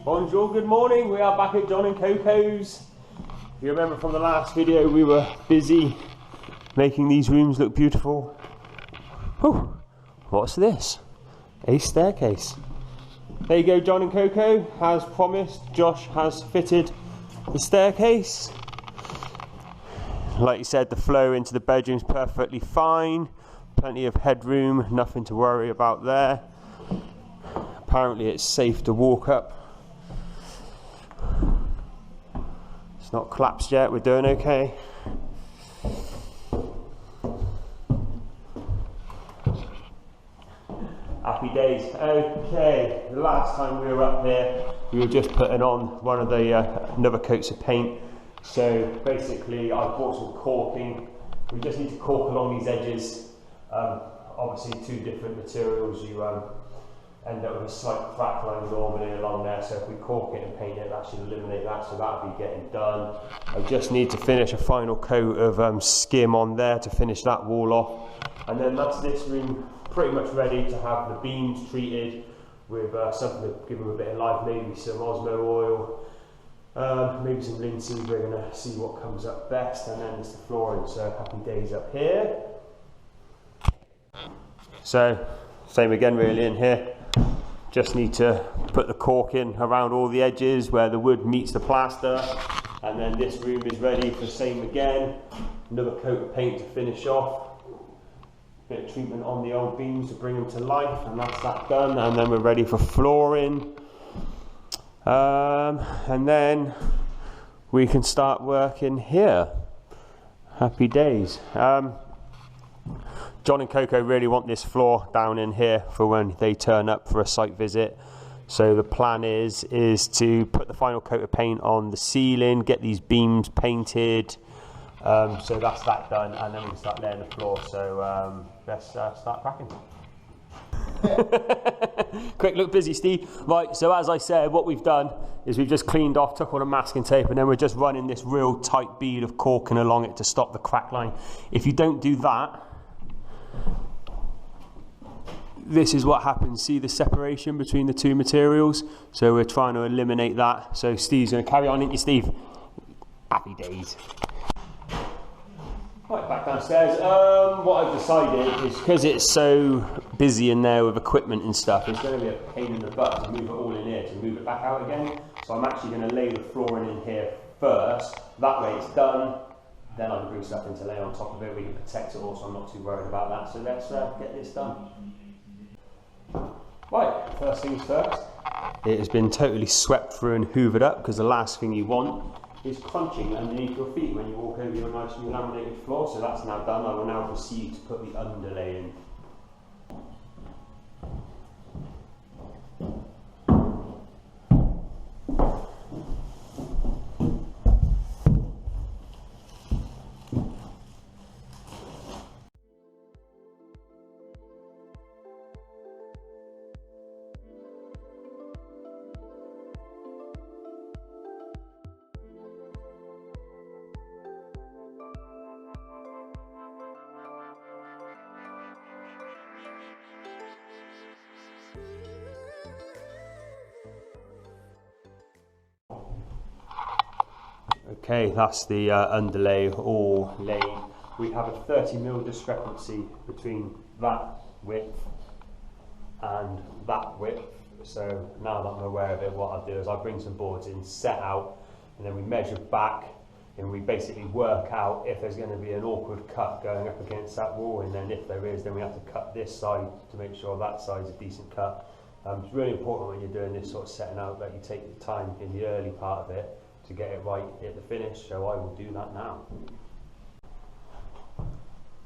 Bonjour, good morning. We are back at John and Coco's. If you remember from the last video, we were busy making these rooms look beautiful. Whew. What's this? A staircase. There you go, John and Coco. As promised, Josh has fitted the staircase. Like you said, the flow into the bedroom's perfectly fine. Plenty of headroom, nothing to worry about there. Apparently it's safe to walk up. It's not collapsed yet, we're doing okay. Happy days. Okay, the last time we were up here, we were just putting on one of the another coats of paint. So basically I bought some caulking. We just need to caulk along these edges. Obviously two different materials, you end up with a slight crack line normally along there, so if we caulk it and paint it, that should eliminate that, so that'll be getting done. I just need to finish a final coat of skim on there to finish that wall off, and then that's this room pretty much ready to have the beams treated with something to give them a bit of life, maybe some Osmo oil, maybe some linseed. We're going to see what comes up best, and then there's the flooring, so happy days up here. So same again really in here. Just need to put the caulk in around all the edges where the wood meets the plaster, and then this room is ready for the same again. Another coat of paint to finish off. Bit of treatment on the old beams to bring them to life, and that's that done. And then we're ready for flooring. And then we can start working here. Happy days. John and Coco really want this floor down in here for when they turn up for a site visit. So the plan is to put the final coat of paint on the ceiling, get these beams painted. So that's that done, and then we can start laying the floor. So let's start cracking. Quick look busy, Steve. Right, so as I said, what we've done is we've just cleaned off, took all the masking tape, and then we're just running this real tight bead of caulking along it to stop the crack line. If you don't do that, this is what happens. See the separation between the two materials? So we're trying to eliminate that. So Steve's going to carry on, isn't you, Steve? Happy days. Right, back downstairs. What I've decided is, because it's so busy in there with equipment and stuff, it's going to be a pain in the butt to move it all in here, to move it back out again. So I'm actually going to lay the flooring in here first. That way it's done. Then I can bring stuff in to lay on top of it. We can protect it all, so I'm not too worried about that. So let's get this done. Right, first things first. It has been totally swept through and hoovered up, because the last thing you want is crunching underneath your feet when you walk over your nice new laminated floor. So that's now done. I will now proceed to put the underlay in. Okay, that's the underlay all laid. We have a 30mm discrepancy between that width and that width. So now that I'm aware of it, what I'll do is I'll bring some boards in, set out, and then we measure back, and we basically work out if there's going to be an awkward cut going up against that wall, and then if there is, then we have to cut this side to make sure that side's a decent cut. It's really important when you're doing this sort of setting out that you take your time in the early part of it to get it right at the finish, so I will do that now.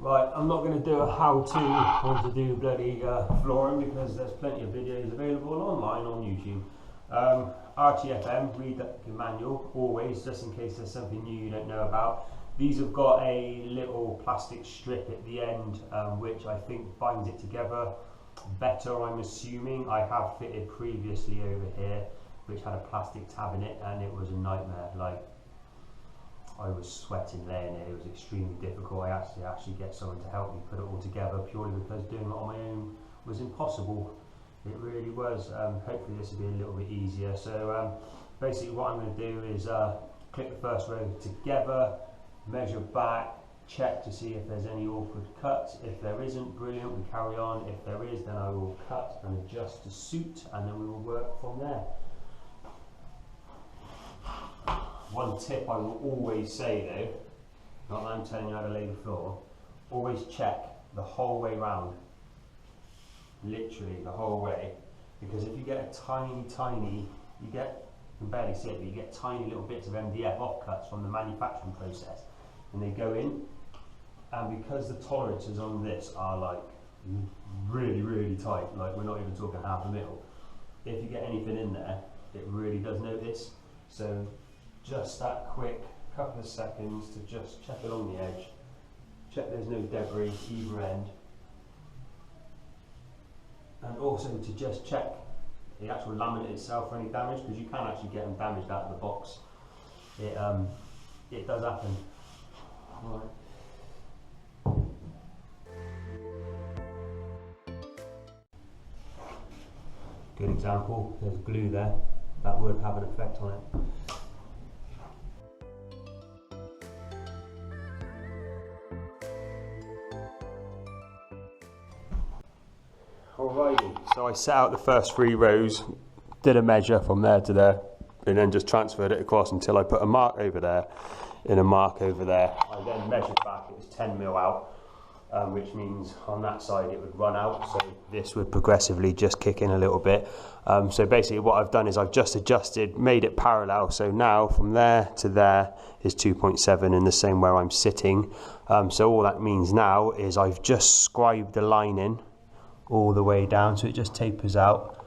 Right, I'm not going to do a how-to on to do bloody flooring, because there's plenty of videos available online on YouTube. RTFM, read the manual always, just in case there's something new you don't know about. These have got a little plastic strip at the end, which I think binds it together better, I'm assuming. I have fitted previously over here, which had a plastic tab in it, and it was a nightmare. Like, I was sweating laying it. It was extremely difficult. I actually get someone to help me put it all together, purely because doing it on my own was impossible. It really was. Hopefully this will be a little bit easier. So basically what I'm going to do is clip the first row together, measure back, check to see if there's any awkward cuts. If there isn't, brilliant, we carry on. If there is, then I will cut and adjust to suit, and then we will work from there. One tip I will always say though, not that I'm telling you how to lay the floor, always check the whole way round, literally the whole way, because if you get a tiny, you can barely see it, but you get tiny little bits of MDF offcuts from the manufacturing process, and they go in, and because the tolerances on this are like really tight, like we're not even talking half a mil, if you get anything in there, it really does notice. So just that quick couple of seconds to just check along the edge, check there's no debris either end, and also to just check the actual laminate itself for any damage, because you can actually get them damaged out of the box. It does happen. All right. Good example, there's glue there, that would have an effect on it. Alrighty, so I set out the first 3 rows, did a measure from there to there, and then just transferred it across until I put a mark over there and a mark over there. I then measured back, it was 10 mil out, which means on that side it would run out, so this would progressively just kick in a little bit. So basically what I've done is I've just adjusted, made it parallel, so now from there to there is 2.7 and the same where I'm sitting. So all that means now is I've just scribed the line in all the way down, so it just tapers out.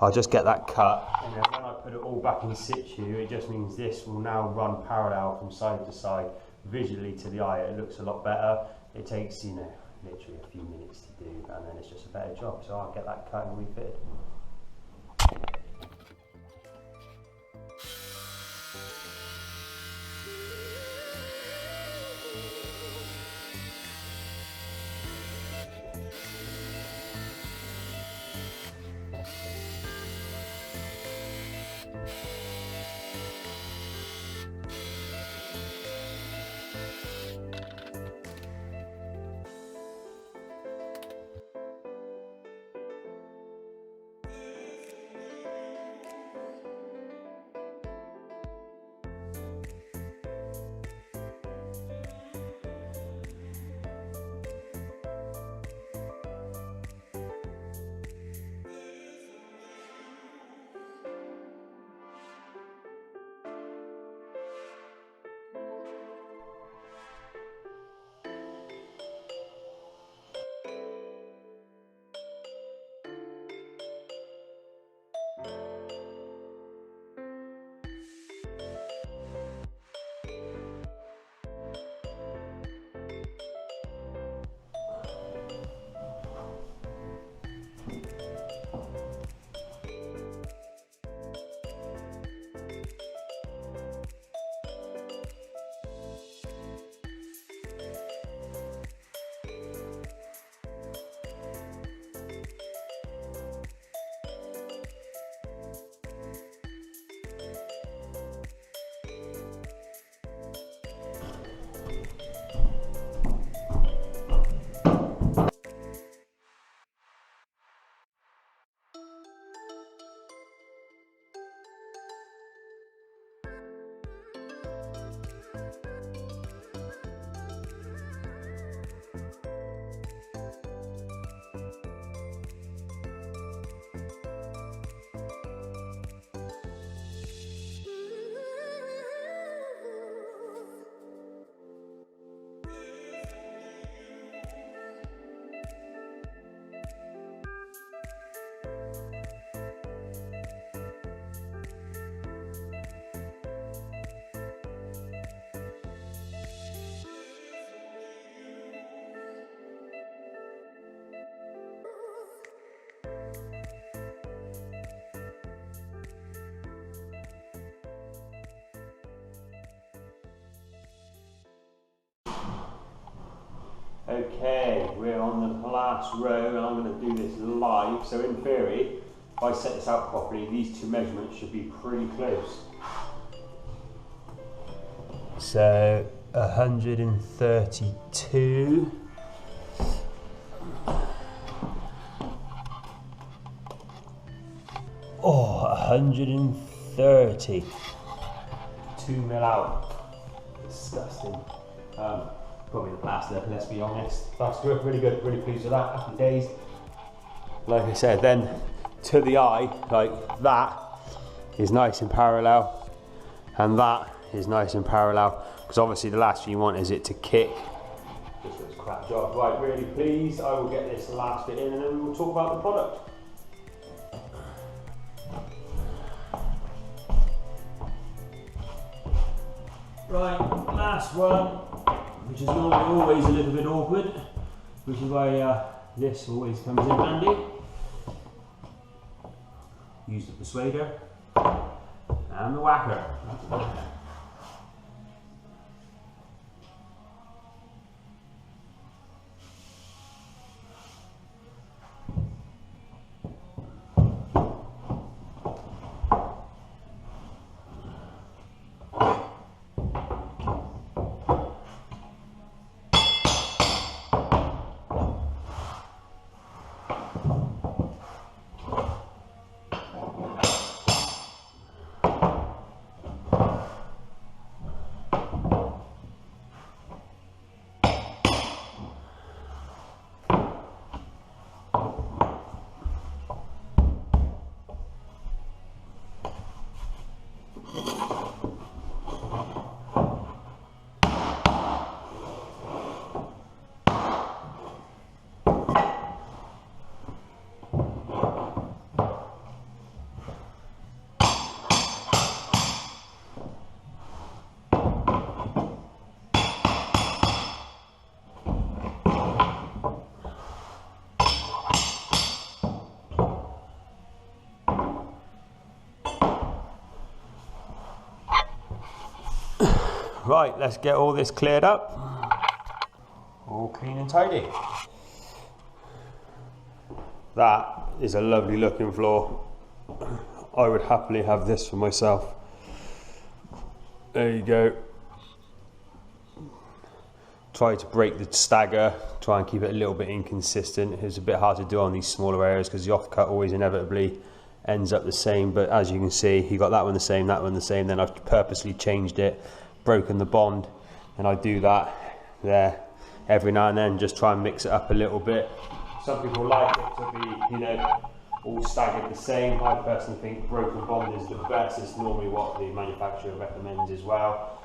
I'll just get that cut, and then when I put it all back in situ, it just means this will now run parallel from side to side. Visually to the eye it looks a lot better. It takes, you know, literally a few minutes to do, and then it's just a better job. So I'll get that cut and refitted. Okay, we're on the last row and I'm going to do this live. So in theory, if I set this out properly, these two measurements should be pretty close. So 132. Oh, 130. 2 mil out. Disgusting. Probably the plaster, let's be honest. That's good, really good, really pleased with that. Happy days. Like I said, then to the eye, like that is nice and parallel, and that is nice and parallel, because obviously the last thing you want is it to kick. This looks a crap job. Right, really pleased. I will get this last bit in and then we'll talk about the product. Right, last one, which is normally always a little bit awkward, which is why this always comes in handy. Use the persuader and the whacker. Right, let's get all this cleared up. All clean and tidy. That is a lovely looking floor. I would happily have this for myself. There you go. Try to break the stagger, try and keep it a little bit inconsistent. It's a bit hard to do on these smaller areas because the offcut always inevitably ends up the same, but as you can see, you got that one the same, that one the same. Then I've purposely changed it, broken the bond, and I do that there every now and then, just try and mix it up a little bit. Some people like it to be, you know, all staggered the same. I personally think broken bond is the best. It's normally what the manufacturer recommends as well.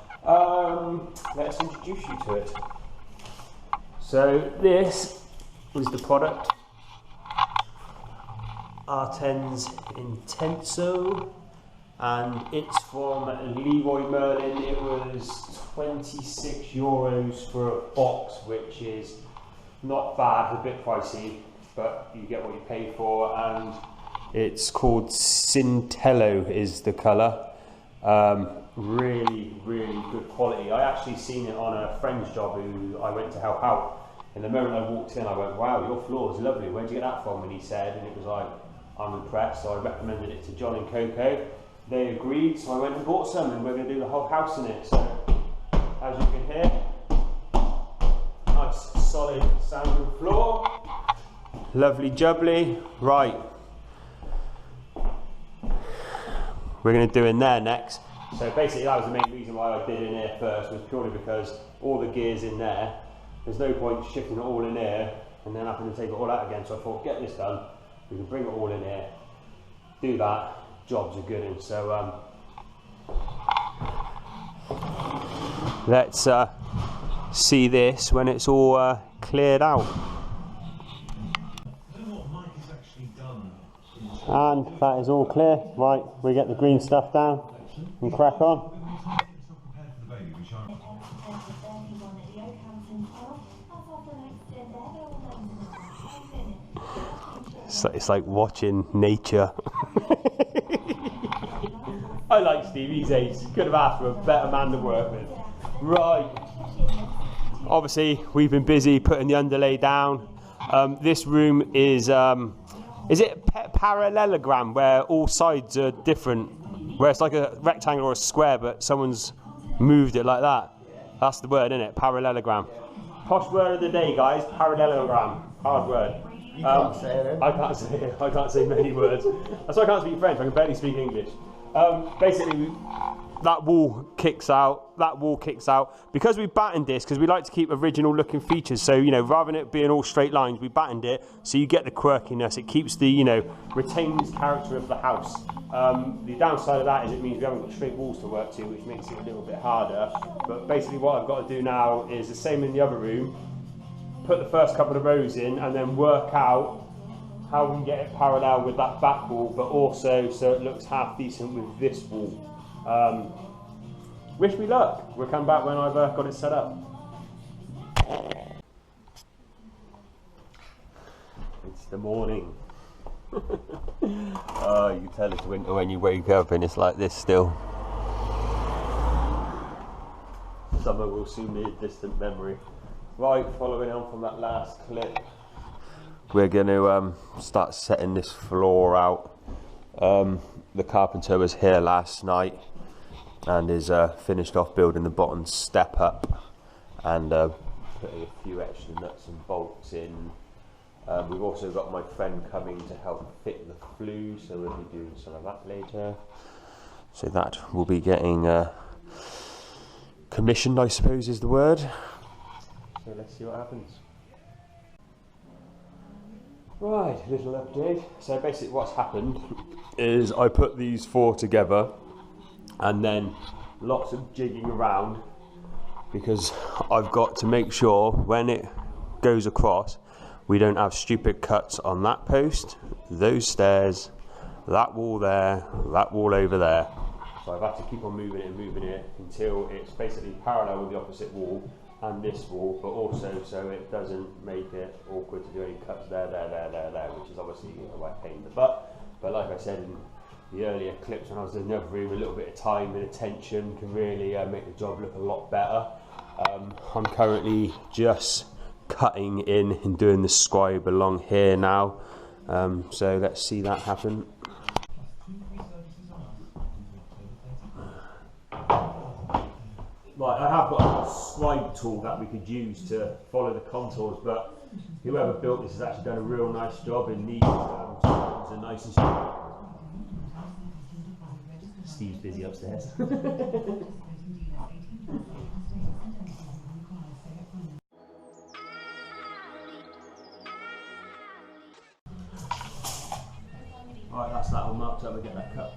Let's introduce you to it. So this is the product, R10's Intenso, and it's from Leroy Merlin. It was 26 euros for a box, which is not bad, a bit pricey, but you get what you pay for, and it's called Cintello is the colour. Really, really good quality. I actually seen it on a friend's job who I went to help out, and the moment I walked in I went, wow, your floor is lovely, where'd you get that from? And he said, and it was like, I'm impressed. So I recommended it to John and Coco. They agreed, so I went and bought some, and we're going to do the whole house in it. So as you can hear, nice solid sounding floor, lovely jubbly. Right, we're going to do in there next. So basically that was the main reason why I did in here first, was purely because all the gears in there, there's no point shifting it all in here and then having to take it all out again. So I thought, get this done, we can bring it all in here, do that, jobs are good. And so let's see this when it's all cleared out. And that is all clear. Right, we get the green stuff down and crack on. It's like watching nature. I like Steve, he's ace. Could have asked for a better man to work with. Right. obviously we've been busy putting the underlay down. This room is it parallelogram, where all sides are different, where it's like a rectangle or a square, but someone's moved it like that? That's the word, isn't it? Parallelogram. Posh word of the day, guys. Parallelogram. Hard word. You can't say it. I can't say it. I can't say many words. That's why I can't speak French. I can barely speak English. Basically, that wall kicks out. That wall kicks out because we battened this, because we like to keep original looking features. So, you know, rather than it being all straight lines, we battened it so you get the quirkiness. It keeps the, you know, retains character of the house. The downside of that is it means we haven't got straight walls to work to, which makes it a little bit harder. But basically, what I've got to do now is the same in the other room. Put the first couple of rows in and then work out how we can get it parallel with that back wall, but also so it looks half decent with this wall. Wish me luck. We'll come back when I've got it set up. It's the morning. Oh, you can tell it's winter when you wake up and it's like this still. Summer will soon be a distant memory. Right, following on from that last clip, we're going to start setting this floor out. The carpenter was here last night and is finished off building the bottom step up and putting a few extra nuts and bolts in. We've also got my friend coming to help fit the flue, so we'll be doing some of that later. So that will be getting commissioned, I suppose is the word. So let's see what happens. Right, little update. So basically what's happened is I put these four together and then lots of jigging around, because I've got to make sure when it goes across we don't have stupid cuts on that post, those stairs, that wall there, that wall over there. So I've had to keep on moving it until it's basically parallel with the opposite wall and this wall, but also so it doesn't make it awkward to do any cuts there, which is obviously a right pain in the butt. But like I said in the earlier clips when I was in the other room, a little bit of time and attention can really make the job look a lot better. I'm currently just cutting in and doing the scribe along here now, so let's see that happen. Right, I have got a scribe tool that we could use to follow the contours, but whoever built this has actually done a real nice job in these tones are nice and straight. Steve's busy upstairs. Right, that's that one marked up, we'll get that cut.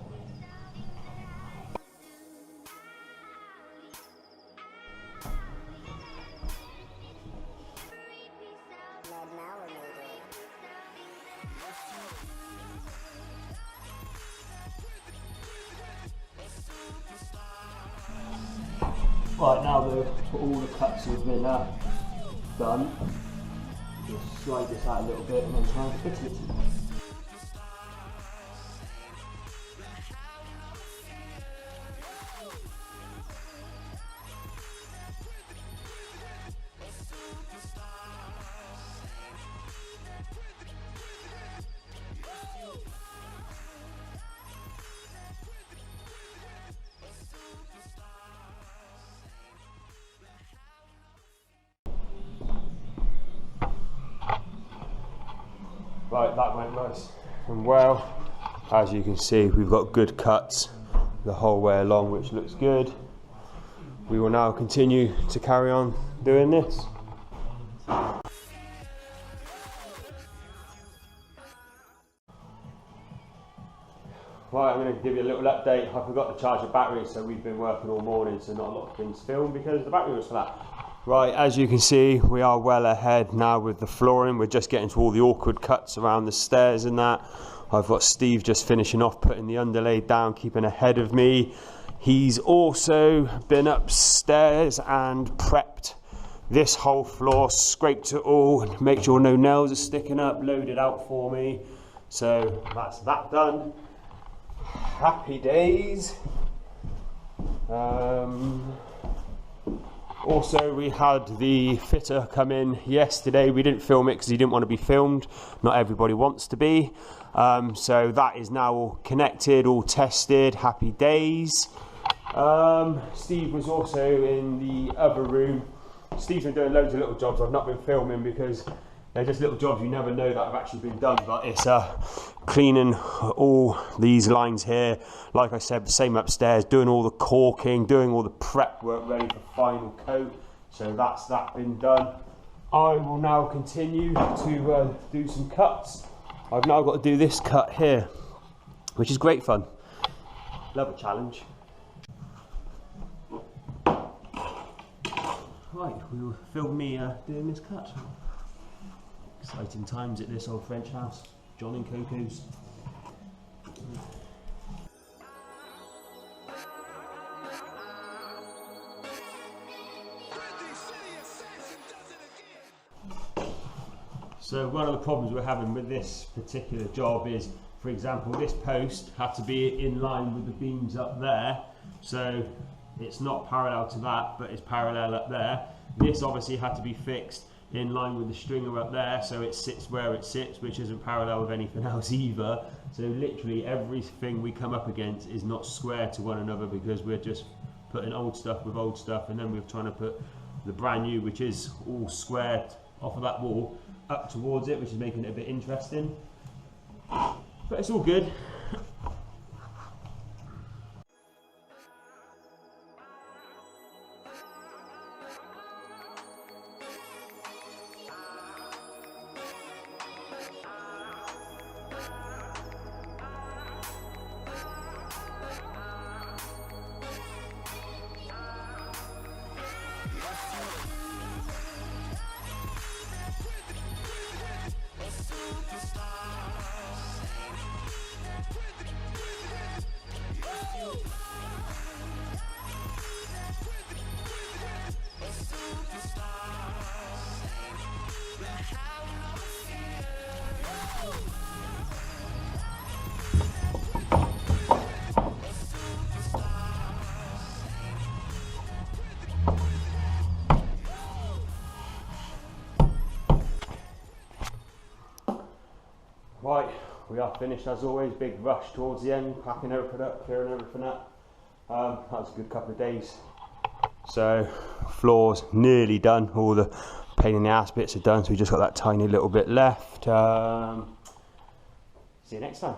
Right, now that all the cuts have been done, just slide this out a little bit and then try and fit it. Right, that went nice and well. As you can see, we've got good cuts the whole way along, which looks good. We will now continue to carry on doing this. Right, I'm going to give you a little update. I forgot to charge the battery, so we've been working all morning, so not a lot of things filmed because the battery was flat. Right, as you can see, we are well ahead now with the flooring. We're just getting to all the awkward cuts around the stairs and that. I've got Steve just finishing off putting the underlay down, keeping ahead of me. He's also been upstairs and prepped this whole floor, scraped it all, make sure no nails are sticking up, loaded out for me. So that's that done. Also, we had the fitter come in yesterday. We didn't film it because he didn't want to be filmed. Not everybody wants to be. So that is now all connected, all tested. Happy days. Steve was also in the other room. Steve's been doing loads of little jobs I've not been filming because they're just little jobs you never know that have actually been done. But it's cleaning all these lines here. Like I said, the same upstairs, doing all the caulking, doing all the prep work ready for final coat. So that's that been done. I will now continue to do some cuts. I've now got to do this cut here, which is great fun. Love a challenge. Right, we'll film me doing this cut. Exciting times at this old French house, John and Coco's. So one of the problems we're having with this particular job is, for example, this post had to be in line with the beams up there. So it's not parallel to that, but it's parallel up there. This obviously had to be fixed in line with the stringer up there, so it sits where it sits, which isn't parallel with anything else either. So literally everything we come up against is not square to one another because we're just putting old stuff with old stuff, and then we're trying to put the brand new, which is all squared off of that wall, up towards it, which is making it a bit interesting. But it's all good. Right, we are finished as always. Big rush towards the end, packing everything up, clearing everything up. That was a good couple of days. So, floor's nearly done. All the pain in the ass bits are done, so we just got that tiny little bit left. See you next time.